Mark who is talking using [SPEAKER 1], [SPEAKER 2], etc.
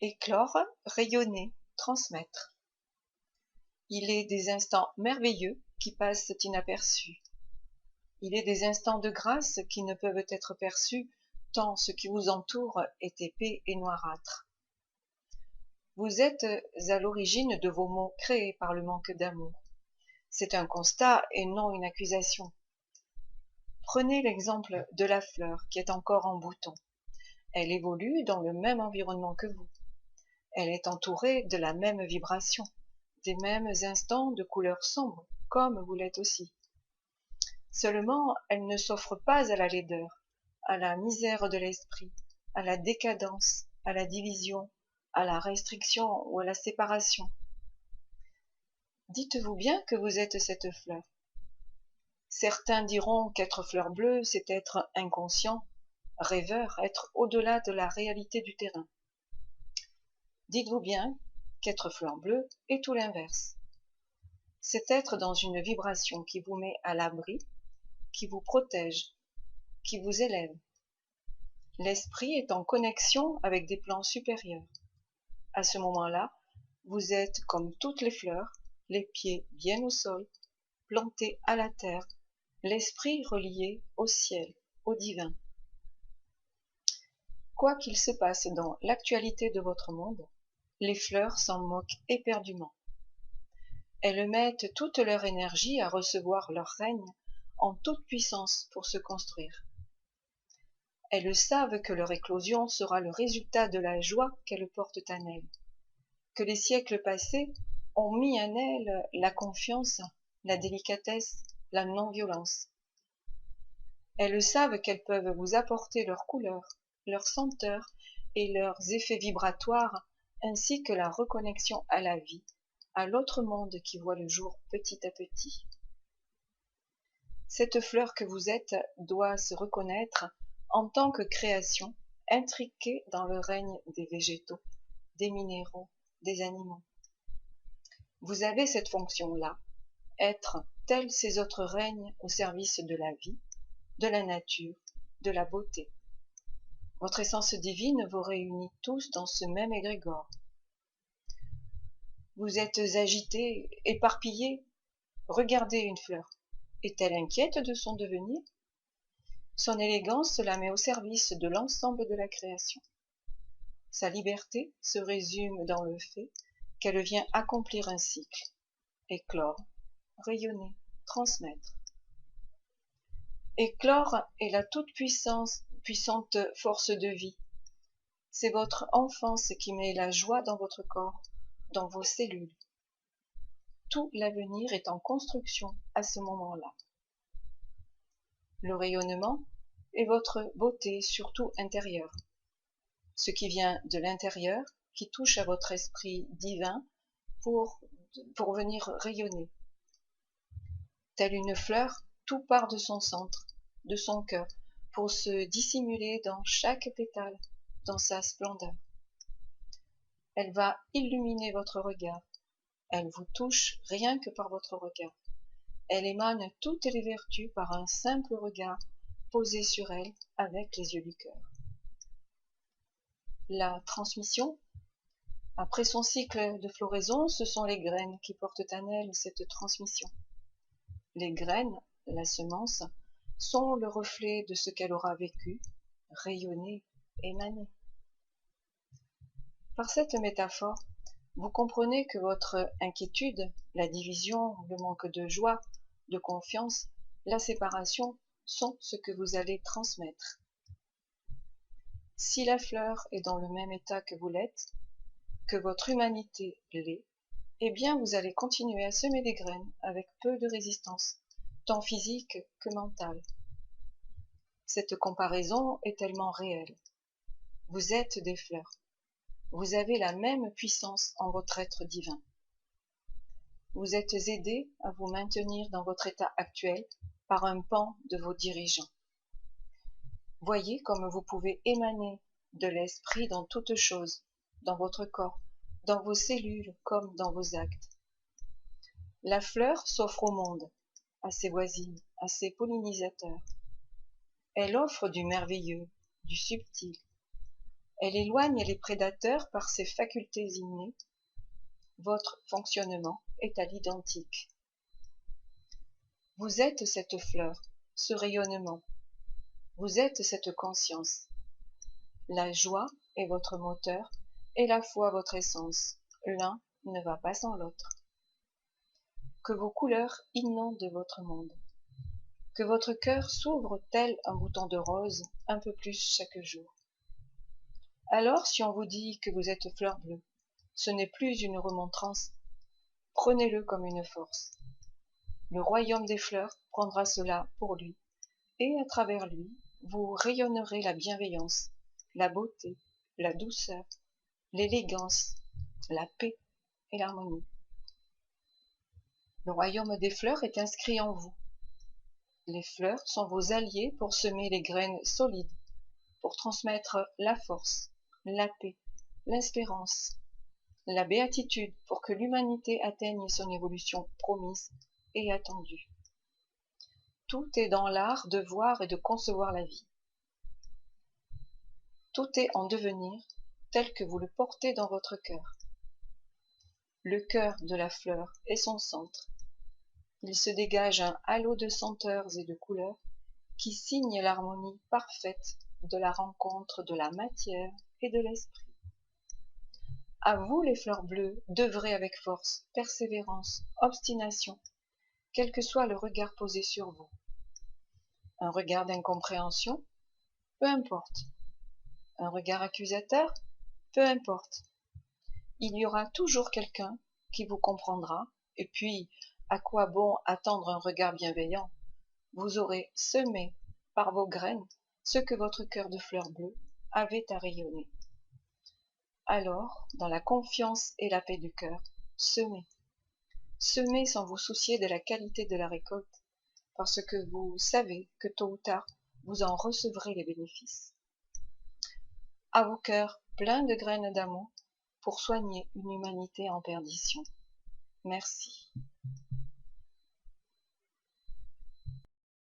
[SPEAKER 1] Éclore, rayonner, transmettre. Il est des instants merveilleux qui passent inaperçus. Il est des instants de grâce qui ne peuvent être perçus tant ce qui vous entoure est épais et noirâtre. Vous êtes à l'origine de vos maux créés par le manque d'amour. C'est un constat et non une accusation. Prenez l'exemple de la fleur qui est encore en bouton. Elle évolue dans le même environnement que vous. Elle est entourée de la même vibration, des mêmes instants de couleur sombre, comme vous l'êtes aussi. Seulement, elle ne s'offre pas à la laideur, à la misère de l'esprit, à la décadence, à la division, à la restriction ou à la séparation. Dites-vous bien que vous êtes cette fleur. Certains diront qu'être fleur bleue, c'est être inconscient, rêveur, être au-delà de la réalité du terrain. Dites-vous bien qu'être fleur bleue est tout l'inverse. C'est être dans une vibration qui vous met à l'abri, qui vous protège, qui vous élève. L'esprit est en connexion avec des plans supérieurs. À ce moment-là, vous êtes comme toutes les fleurs, les pieds bien au sol, plantés à la terre, l'esprit relié au ciel, au divin. Quoi qu'il se passe dans l'actualité de votre monde, les fleurs s'en moquent éperdument. Elles mettent toute leur énergie à recevoir leur règne en toute puissance pour se construire. Elles savent que leur éclosion sera le résultat de la joie qu'elles portent en elles, que les siècles passés ont mis en elles la confiance, la délicatesse, la non-violence. Elles savent qu'elles peuvent vous apporter leur couleur, leur senteur et leurs effets vibratoires, ainsi que la reconnexion à la vie, à l'autre monde qui voit le jour petit à petit. Cette fleur que vous êtes doit se reconnaître en tant que création intriquée dans le règne des végétaux, des minéraux, des animaux. Vous avez cette fonction-là, être tels ces autres règnes au service de la vie, de la nature, de la beauté. Votre essence divine vous réunit tous dans ce même égrégore. Vous êtes agités, éparpillés. Regardez une fleur. Est-elle inquiète de son devenir? Son élégance la met au service de l'ensemble de la création. Sa liberté se résume dans le fait qu'elle vient accomplir un cycle, éclore, rayonner, transmettre. Éclore est la puissante force de vie. C'est votre enfance qui met la joie dans votre corps, dans vos cellules. Tout l'avenir est en construction à ce moment-là. Le rayonnement est votre beauté, surtout intérieure. Ce qui vient de l'intérieur, qui touche à votre esprit divin pour venir rayonner. Telle une fleur, tout part de son centre, de son cœur, pour se dissimuler dans chaque pétale, dans sa splendeur. Elle va illuminer votre regard. Elle vous touche rien que par votre regard. Elle émane toutes les vertus par un simple regard posé sur elle avec les yeux du cœur. La transmission, après son cycle de floraison, ce sont les graines qui portent en elles cette transmission. Les graines, la semence, sont le reflet de ce qu'elle aura vécu, rayonné, émané. Par cette métaphore, vous comprenez que votre inquiétude, la division, le manque de joie, de confiance, la séparation sont ce que vous allez transmettre. Si la fleur est dans le même état que vous l'êtes, que votre humanité l'est, eh bien vous allez continuer à semer des graines avec peu de résistance, tant physique que mentale. Cette comparaison est tellement réelle. Vous êtes des fleurs. Vous avez la même puissance en votre être divin. Vous êtes aidés à vous maintenir dans votre état actuel par un pan de vos dirigeants. Voyez comme vous pouvez émaner de l'esprit dans toutes choses, dans votre corps, dans vos cellules comme dans vos actes. La fleur s'offre au monde, à ses voisines, à ses pollinisateurs. Elle offre du merveilleux, du subtil. Elle éloigne les prédateurs par ses facultés innées. Votre fonctionnement est à l'identique. Vous êtes cette fleur, ce rayonnement. Vous êtes cette conscience. La joie est votre moteur et la foi votre essence. L'un ne va pas sans l'autre. Que vos couleurs inondent votre monde. Que votre cœur s'ouvre tel un bouton de rose un peu plus chaque jour. Alors, si on vous dit que vous êtes fleur bleue, ce n'est plus une remontrance. Prenez-le comme une force. Le royaume des fleurs prendra cela pour lui, et à travers lui, vous rayonnerez la bienveillance, la beauté, la douceur, l'élégance, la paix et l'harmonie. Le royaume des fleurs est inscrit en vous. Les fleurs sont vos alliés pour semer les graines solides, pour transmettre la force, la paix, l'espérance, la béatitude pour que l'humanité atteigne son évolution promise et attendue. Tout est dans l'art de voir et de concevoir la vie. Tout est en devenir tel que vous le portez dans votre cœur. Le cœur de la fleur est son centre. Il se dégage un halo de senteurs et de couleurs qui signe l'harmonie parfaite de la rencontre de la matière et de l'esprit. À vous les fleurs bleues, d'œuvrer avec force, persévérance, obstination, quel que soit le regard posé sur vous. Un regard d'incompréhension? Peu importe. Un regard accusateur? Peu importe. Il y aura toujours quelqu'un qui vous comprendra, et puis, à quoi bon attendre un regard bienveillant? Vous aurez semé par vos graines ce que votre cœur de fleur bleue avait à rayonner. Alors, dans la confiance et la paix du cœur, semez. Semez sans vous soucier de la qualité de la récolte, parce que vous savez que tôt ou tard, vous en recevrez les bénéfices. À vos cœurs pleins de graines d'amour pour soigner une humanité en perdition. Merci.